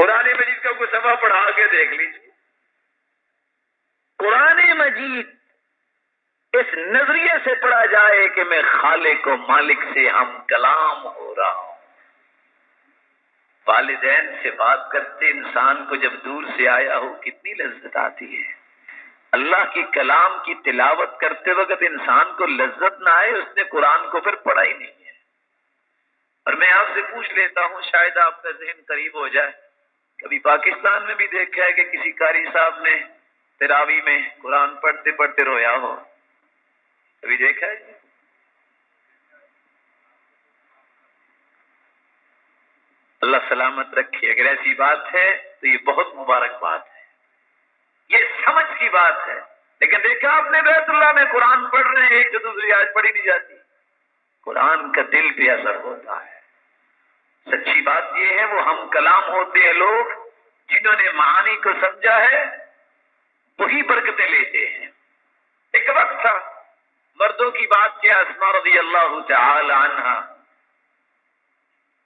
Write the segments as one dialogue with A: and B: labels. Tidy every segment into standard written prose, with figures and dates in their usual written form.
A: قرآن مجید کا کوئی صفحہ پڑھا کے دیکھ لیجیے. قرآن مجید اس نظریے سے پڑھا جائے کہ میں خالق و مالک سے ہم کلام ہو رہا ہوں. والدین سے بات کرتے انسان کو جب دور سے آیا ہو کتنی لذت آتی ہے. اللہ کی کلام کی تلاوت کرتے وقت انسان کو لذت نہ آئے، اس نے قرآن کو پھر پڑھا ہی نہیں ہے. اور میں آپ سے پوچھ لیتا ہوں، شاید آپ کا ذہن قریب ہو جائے، کبھی پاکستان میں بھی دیکھا ہے کہ کسی قاری صاحب نے تراویح میں قرآن پڑھتے پڑھتے رویا ہو؟ کبھی دیکھا ہے؟ اللہ سلامت رکھے. اگر ایسی بات ہے تو یہ بہت مبارک بات ہے، یہ سمجھ کی بات ہے. لیکن دیکھا آپ نے بیت اللہ میں قرآن پڑھ رہے ہیں، ایک تو دوسری آیت پڑھی نہیں جاتی. قرآن کا دل پہ اثر ہوتا ہے. سچی بات یہ ہے وہ ہم کلام ہوتے ہیں لوگ جنہوں نے معانی کو سمجھا ہے، وہی برکتیں لیتے ہیں. ایک وقت تھا مردوں کی بات کیا، اسماء رضی اللہ تعالی عنہا،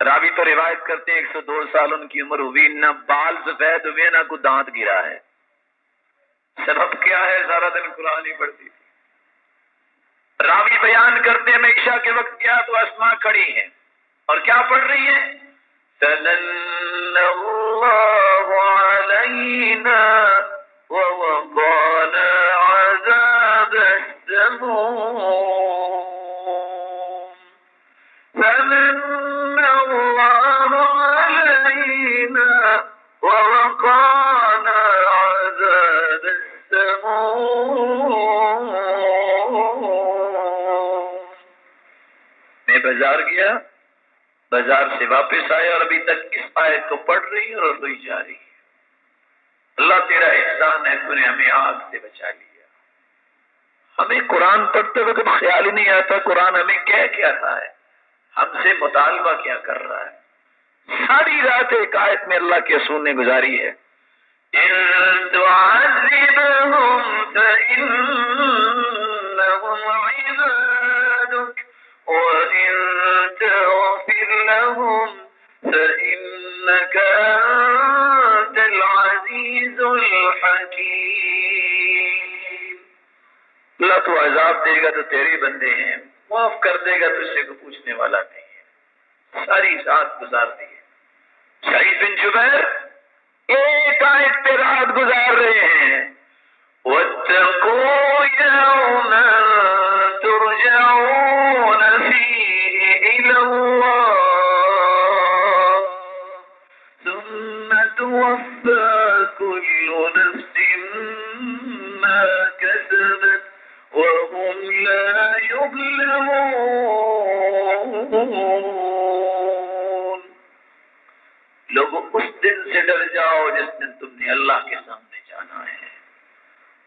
A: راوی تو روایت کرتے ہیں 102 سال ان کی عمر ہوئی، نہ بال سفید ہوئے نہ کوئی دانت گرا ہے. سبب کیا ہے؟ سارا دن قرآن ہی پڑھتی تھی. راوی بیان کرتے ہیں میں عشاء کے وقت گیا تو اسماء کھڑی ہیں اور کیا پڑھ رہی ہیں؟ سَنَنَّ اللَّهُ عَلَيْنَا وَوَقَانَا عَذَابَ السَّمُومِ. سَنَنَّ اللَّهُ عَلَيْنَا وَوَقَانَا عَذَابَ السَّمُومِ. میں بازار گیا، بازار سے واپس آیا اور ابھی تک اس آیت کو پڑھ رہی اور روئی جا رہی ہے. اللہ تیرا احسان ہے، تو نے ہمیں آگ سے بچا لیا. ہمیں قرآن پڑھتے وقت خیال ہی نہیں آتا قرآن ہمیں کیا رہا ہے، ہم سے مطالبہ کیا کر رہا ہے. ساری رات ایک آیت میں اللہ کے رسول نے گزاری ہے، إِن تُعَذِّبْهُمْ فَإِنَّهُمْ عِبَادُكَ وَإِن تَغْفِرْ لَهُمْ فَإِنَّكَ أَنتَ الْعَزِيزُ الْحَكِيمُ. اللہ تو عذاب دے گا تو تیرے بندے ہیں، معاف کر دے گا تو اس سے کوئی پوچھنے والا نہیں ہے. ساری رات گزار دی ہے. سعید بن جبیر ایک آیت پہ رات گزار رہے ہیں. وَاتَّقُوا يَوْمًا تُرْجَعُونَ فِيهِ إِلَى اللَّهِ ثُمَّ تُوَفَّى كُلُّ نَفْسٍ مَا كَسَبَتْ وَهُمْ لَا يُظْلَمُونَ. لوگوں اس دن سے ڈر جاؤ جس دن تم نے اللہ کے سامنے جانا ہے،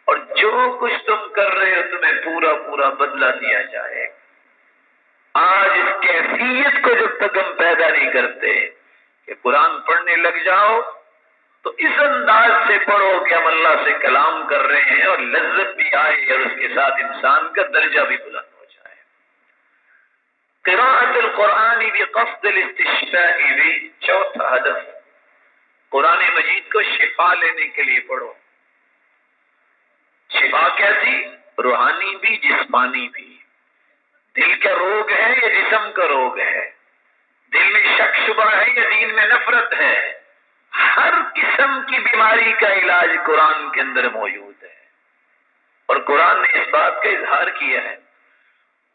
A: اور جو کچھ تم کر رہے ہو تمہیں پورا پورا بدلہ دیا جائے. آج اس کیفیت کو جب تک ہم پیدا نہیں کرتے کہ قرآن پڑھنے لگ جاؤ تو اس انداز سے پڑھو کہ ہم اللہ سے کلام کر رہے ہیں اور لذت بھی آئے اور اس کے ساتھ انسان کا درجہ بھی بلند ہو جائے. قراءت القرآن بقصد الاستشفاء بھی چوتھا ہدف، قرآن مجید کو شفا لینے کے لیے پڑھو. شفا کیسی؟ روحانی بھی جسمانی بھی. دل کا روگ ہے یا جسم کا روگ ہے؟ دل میں شک شبہ ہے یا دین میں نفرت ہے؟ ہر قسم کی بیماری کا علاج قرآن کے اندر موجود ہے، اور قرآن نے اس بات کا اظہار کیا ہے.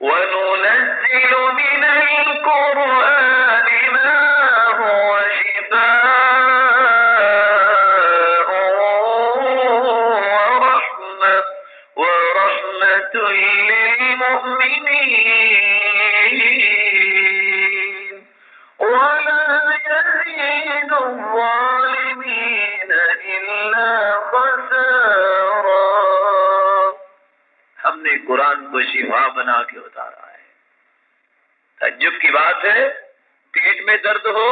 A: وَنُنَزِّلُ مِنَ الْقُرْآنِ مَا هُوَ شِفَاءٌ وَرَحْمَةٌ لِّلْمُؤْمِنِينَ وَلَا يَزِيدُ الظَّالِمِينَ إِلَّا خَسَارًا. ہم نے قرآن کو شفا بنا کے اتارا ہے. تعجب کی بات ہے، پیٹ میں درد ہو،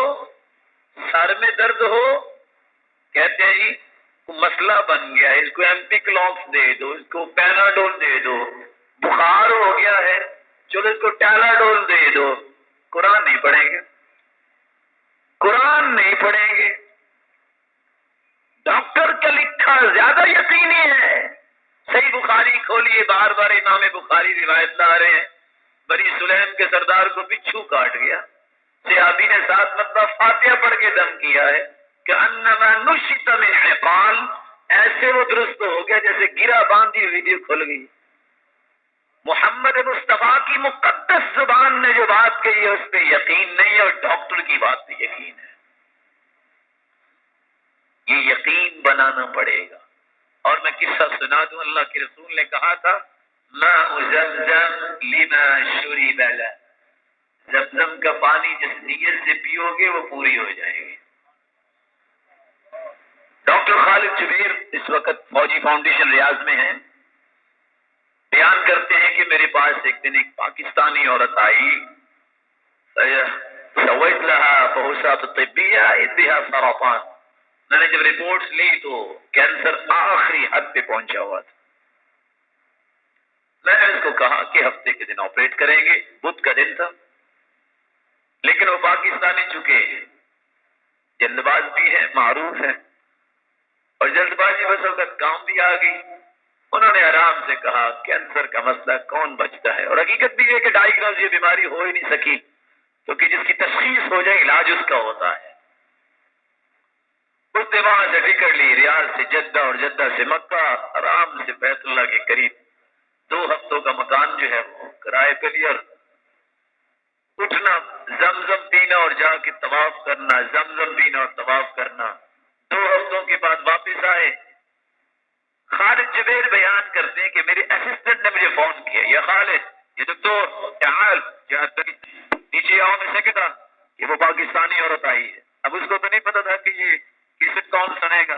A: سر میں درد ہو، کہتے ہیں جی مسئلہ بن گیا ہے، اس کو ایمپی کلوکس دے دو، اس کو پیناڈول دے دو. بخار ہو گیا ہے، چلو اس کو ٹیلاڈول دے دو. قرآن نہیں پڑھیں گے، قرآن نہیں پڑھیں گے. زیادہ یقینی ہے. صحیح بخاری کھولیے، بار بار امام بخاری روایت لا رہے ہیں. بنی سلیم کے سردار کو بچھو کاٹ گیا، صحابی نے 7 مرتبہ فاتحہ پڑھ کے دم کیا ہے کہ انما نشط من عقال، ایسے وہ درست ہو گیا جیسے گرا باندھی ہوئی تھی کھل گئی. محمد مصطفیٰ کی مقدس زبان نے جو بات کہی ہے اس پہ یقین نہیں ہے، اور ڈاکٹر کی بات پہ یقین ہے. یہ یقین بنانا پڑے گا. اور میں قصہ سنا دوں، اللہ کے رسول نے کہا تھا ماء زمزم لما شرب له، زمزم کا پانی جس نیت سے پیو گے وہ پوری ہو جائے گی. ڈاکٹر خالد جبیر اس وقت فوجی فاؤنڈیشن ریاض میں ہیں، بیان کرتے ہیں کہ میرے پاس ایک دن ایک پاکستانی عورت آئی، سویت لها فحوصات طبیہ ادھا سرطان. میں نے جب رپورٹس لی تو کینسر آخری حد پہ پہنچا ہوا تھا. میں نے اس کو کہا کہ ہفتے کے دن آپریٹ کریں گے، بدھ کا دن تھا، لیکن وہ پاکستانی چکے جلد باز بھی ہے، معروف ہے، اور جلد بازی بس وقت کام بھی آ گئی. انہوں نے آرام سے کہا کینسر کا مسئلہ کون بچتا ہے، اور حقیقت بھی ہے کہ ڈائیگنوز یہ بیماری ہو ہی نہیں سکی، کیونکہ جس کی تشخیص ہو جائے علاج اس کا ہوتا ہے. اس نے وہاں سے ٹکٹ لی، ریاض سے جدہ اور جدہ سے مکہ، آرام سے بیت اللہ کے قریب 2 ہفتوں کا مکان جو ہے وہ کرائے پہ لیا، اور اٹھنا زمزم پینا اور جا کے طواف کرنا، زمزم پینا اور طواف کرنا. 2 ہفتوں کے بعد واپس آئے. خالد جبیر بیان کرتے ہیں کہ میرے اسسٹنٹ نے مجھے فون کیا، یا خالد یہ دکتور تعال نیچے آؤ. میں سے کہا کہ وہ پاکستانی عورت آئی ہے. اب اس کو تو نہیں پتا تھا کہ یہ کیسٹ کون سنے گا.